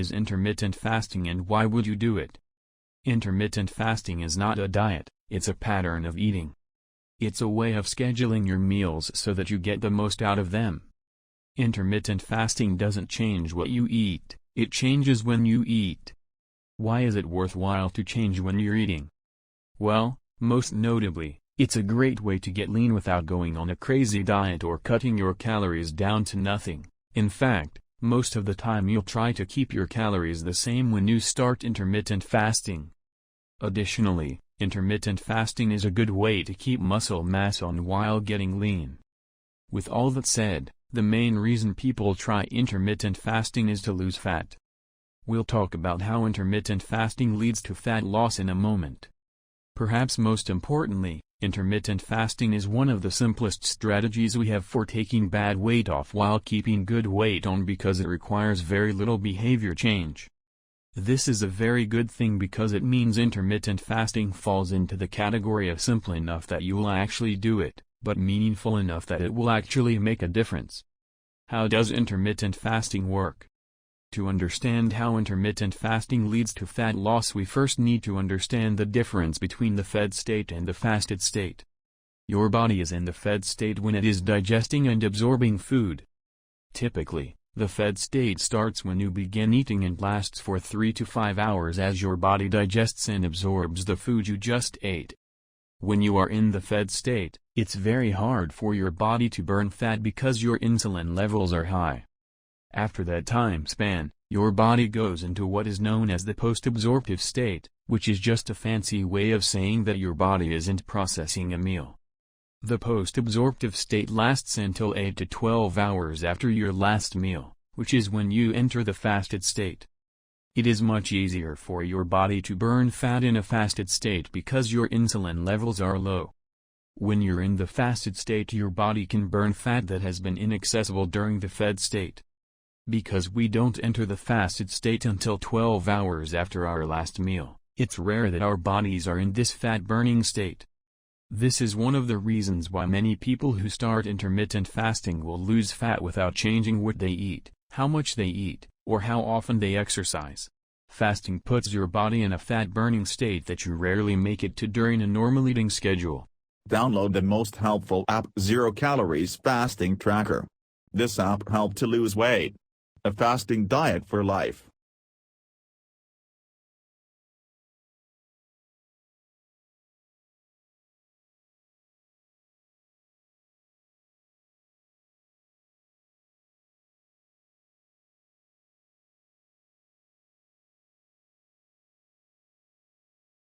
is intermittent fasting and why would you do it? Intermittent fasting is not a diet, it's a pattern of eating. It's a way of scheduling your meals so that you get the most out of them. Intermittent fasting doesn't change what you eat, it changes when you eat. Why is it worthwhile to change when you're eating? Well, most notably, it's a great way to get lean without going on a crazy diet or cutting your calories down to nothing. In fact, most of the time you'll try to keep your calories the same when you start intermittent fasting. Additionally, intermittent fasting is a good way to keep muscle mass on while getting lean. With all that said, the main reason people try intermittent fasting is to lose fat. We'll talk about how intermittent fasting leads to fat loss in a moment. Perhaps most importantly, intermittent fasting is one of the simplest strategies we have for taking bad weight off while keeping good weight on because it requires very little behavior change. This is a very good thing because it means intermittent fasting falls into the category of simple enough that you will actually do it, but meaningful enough that it will actually make a difference. How does intermittent fasting work? To understand how intermittent fasting leads to fat loss, we first need to understand the difference between the fed state and the fasted state. Your body is in the fed state when it is digesting and absorbing food. Typically, the fed state starts when you begin eating and lasts for 3 to 5 hours as your body digests and absorbs the food you just ate. When you are in the fed state, it's very hard for your body to burn fat because your insulin levels are high. After that time span, your body goes into what is known as the post-absorptive state, which is just a fancy way of saying that your body isn't processing a meal. The post-absorptive state lasts until 8 to 12 hours after your last meal, which is when you enter the fasted state. It is much easier for your body to burn fat in a fasted state because your insulin levels are low. When you're in the fasted state, your body can burn fat that has been inaccessible during the fed state. Because we don't enter the fasted state until 12 hours after our last meal, it's rare that our bodies are in this fat-burning state. This is one of the reasons why many people who start intermittent fasting will lose fat without changing what they eat, how much they eat, or how often they exercise. Fasting puts your body in a fat-burning state that you rarely make it to during a normal eating schedule. Download the most helpful app, 0 Calories Fasting Tracker. This app helps to lose weight. A fasting diet for life.